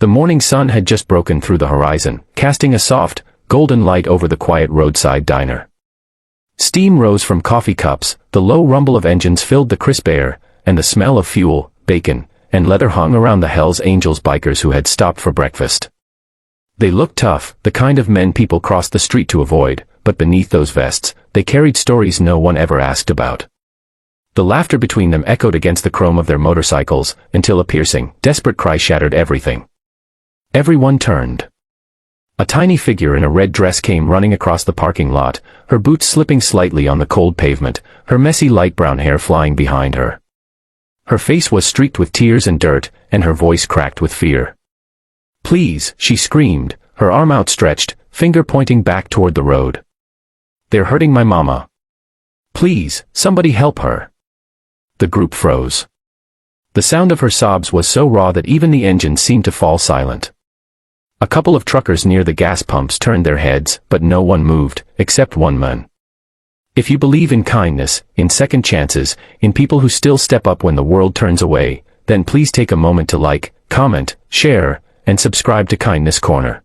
The morning sun had just broken through the horizon, casting a soft, golden light over the quiet roadside diner. Steam rose from coffee cups, the low rumble of engines filled the crisp air, and the smell of fuel, bacon, and leather hung around the Hells Angels bikers who had stopped for breakfast. They looked tough, the kind of men people crossed the street to avoid, but beneath those vests, they carried stories no one ever asked about. The laughter between them echoed against the chrome of their motorcycles, until a piercing, desperate cry shattered everything. Everyone turned. A tiny figure in a red dress came running across the parking lot, her boots slipping slightly on the cold pavement, her messy light brown hair flying behind her. Her face was streaked with tears and dirt, and her voice cracked with fear. "Please," she screamed, her arm outstretched, finger pointing back toward the road. "They're hurting my mama. Please, somebody help her." The group froze. The sound of her sobs was so raw that even the engine seemed to fall silent. A couple of truckers near the gas pumps turned their heads, but no one moved, except one man. If you believe in kindness, in second chances, in people who still step up when the world turns away, then please take a moment to like, comment, share, and subscribe to Kindness Corner.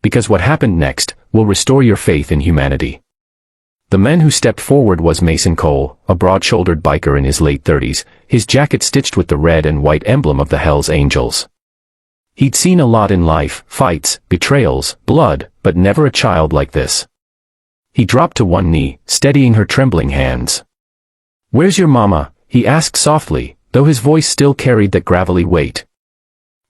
Because what happened next will restore your faith in humanity. The man who stepped forward was Mason Cole, a broad-shouldered biker in his late 30s, his jacket stitched with the red and white emblem of the Hells Angels. He'd seen a lot in life, fights, betrayals, blood, but never a child like this. He dropped to one knee, steadying her trembling hands. "Where's your mama?" he asked softly, though his voice still carried that gravelly weight.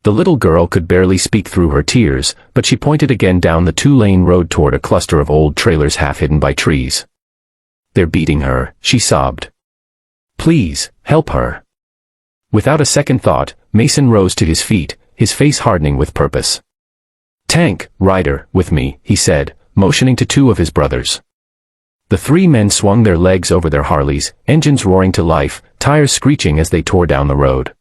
The little girl could barely speak through her tears, but she pointed again down the two-lane road toward a cluster of old trailers half hidden by trees. "They're beating her," she sobbed. "Please, help her." Without a second thought, Mason rose to his feet, his face hardening with purpose. "Tank, Ryder, with me," he said, motioning to two of his brothers. The three men swung their legs over their Harleys, engines roaring to life, tires screeching as they tore down the road.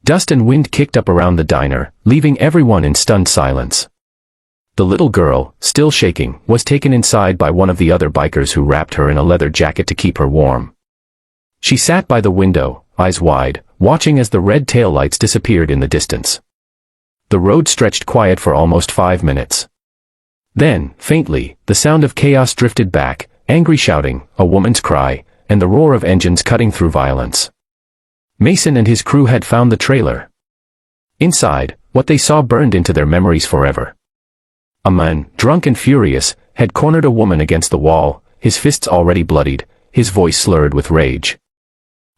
Dust and wind kicked up around the diner, leaving everyone in stunned silence. The little girl, still shaking, was taken inside by one of the other bikers who wrapped her in a leather jacket to keep her warm. She sat by the window, eyes wide, watching as the red taillights disappeared in the distance. The road stretched quiet for almost 5 minutes. Then, faintly, the sound of chaos drifted back, angry shouting, a woman's cry, and the roar of engines cutting through violence. Mason and his crew had found the trailer. Inside, what they saw burned into their memories forever. A man, drunk and furious, had cornered a woman against the wall, his fists already bloodied, his voice slurred with rage.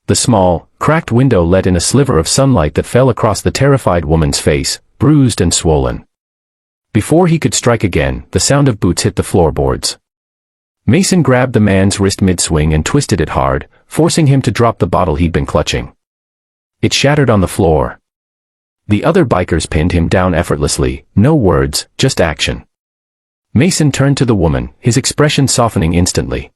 The small, cracked window let in a sliver of sunlight that fell across the terrified woman's face, bruised and swollen. Before he could strike again, the sound of boots hit the floorboards. Mason grabbed the man's wrist mid-swing and twisted it hard, forcing him to drop the bottle he'd been clutching. It shattered on the floor. The other bikers pinned him down effortlessly, no words, just action. Mason turned to the woman, his expression softening instantly.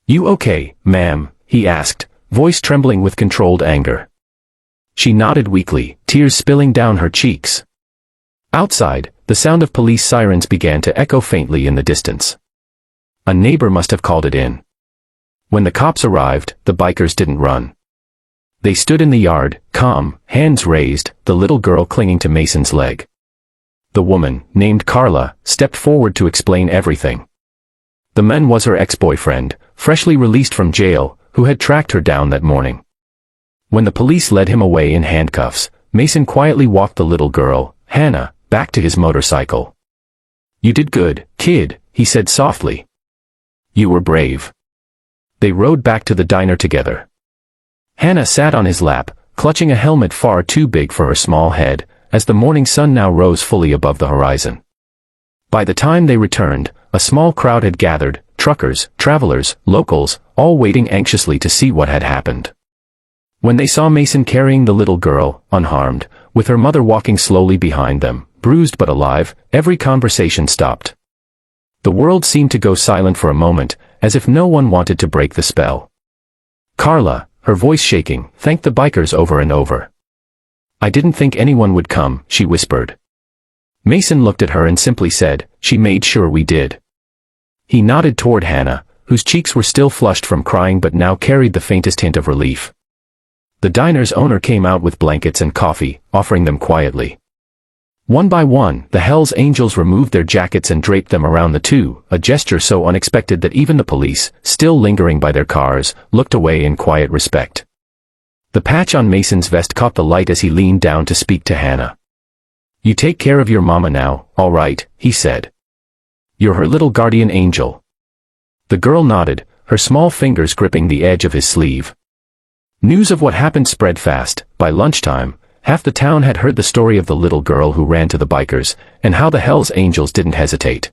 "You okay, ma'am?" he asked, voice trembling with controlled anger. She nodded weakly, tears spilling down her cheeks. Outside, the sound of police sirens began to echo faintly in the distance. A neighbor must have called it in. When the cops arrived, the bikers didn't run. They stood in the yard, calm, hands raised, the little girl clinging to Mason's leg. The woman, named Carla, stepped forward to explain everything. The man was her ex-boyfriend, freshly released from jail, who had tracked her down that morning. When the police led him away in handcuffs, Mason quietly walked the little girl, Hannah, back to his motorcycle. "You did good, kid," he said softly. "You were brave." They rode back to the diner together. Hannah sat on his lap, clutching a helmet far too big for her small head, as the morning sun now rose fully above the horizon. By the time they returned, a small crowd had gathered, truckers, travelers, locals, all waiting anxiously to see what had happened. When they saw Mason carrying the little girl, unharmed, with her mother walking slowly behind them, bruised but alive, every conversation stopped. The world seemed to go silent for a moment, as if no one wanted to break the spell. Carla, her voice shaking, thanked the bikers over and over. "I didn't think anyone would come," she whispered. Mason looked at her and simply said, "She made sure we did." He nodded toward Hannah, whose cheeks were still flushed from crying but now carried the faintest hint of relief. The diner's owner came out with blankets and coffee, offering them quietly. One by one, the Hell's Angels removed their jackets and draped them around the two, a gesture so unexpected that even the police, still lingering by their cars, looked away in quiet respect. The patch on Mason's vest caught the light as he leaned down to speak to Hannah. "You take care of your mama now, all right," he said. "You're her little guardian angel." The girl nodded, her small fingers gripping the edge of his sleeve. News of what happened spread fast. By lunchtime, half the town had heard the story of the little girl who ran to the bikers, and how the Hell's Angels didn't hesitate.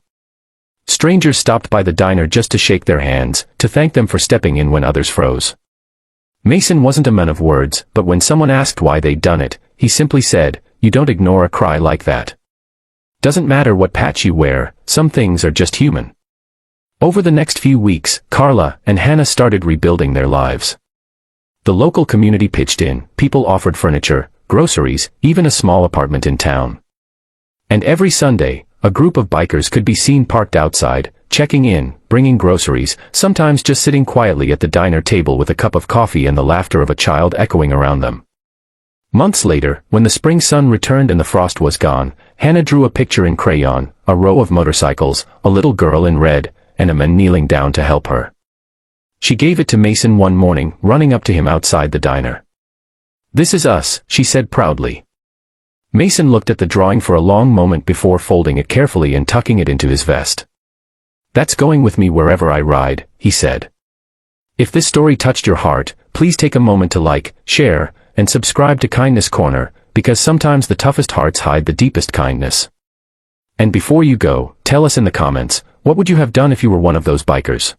Strangers stopped by the diner just to shake their hands, to thank them for stepping in when others froze. Mason wasn't a man of words, but when someone asked why they'd done it, he simply said, "You don't ignore a cry like that. Doesn't matter what patch you wear, some things are just human." Over the next few weeks, Carla and Hannah started rebuilding their lives. The local community pitched in, people offered furniture, groceries, even a small apartment in town. And every Sunday, a group of bikers could be seen parked outside, checking in, bringing groceries, sometimes just sitting quietly at the diner table with a cup of coffee and the laughter of a child echoing around them. Months later, when the spring sun returned and the frost was gone, Hannah drew a picture in crayon, a row of motorcycles, a little girl in red, and a man kneeling down to help her. She gave it to Mason one morning, running up to him outside the diner. "This is us," she said proudly. Mason looked at the drawing for a long moment before folding it carefully and tucking it into his vest. "That's going with me wherever I ride," he said. If this story touched your heart, please take a moment to like, share, and subscribe to Kindness Corner, because sometimes the toughest hearts hide the deepest kindness. And before you go, tell us in the comments, what would you have done if you were one of those bikers?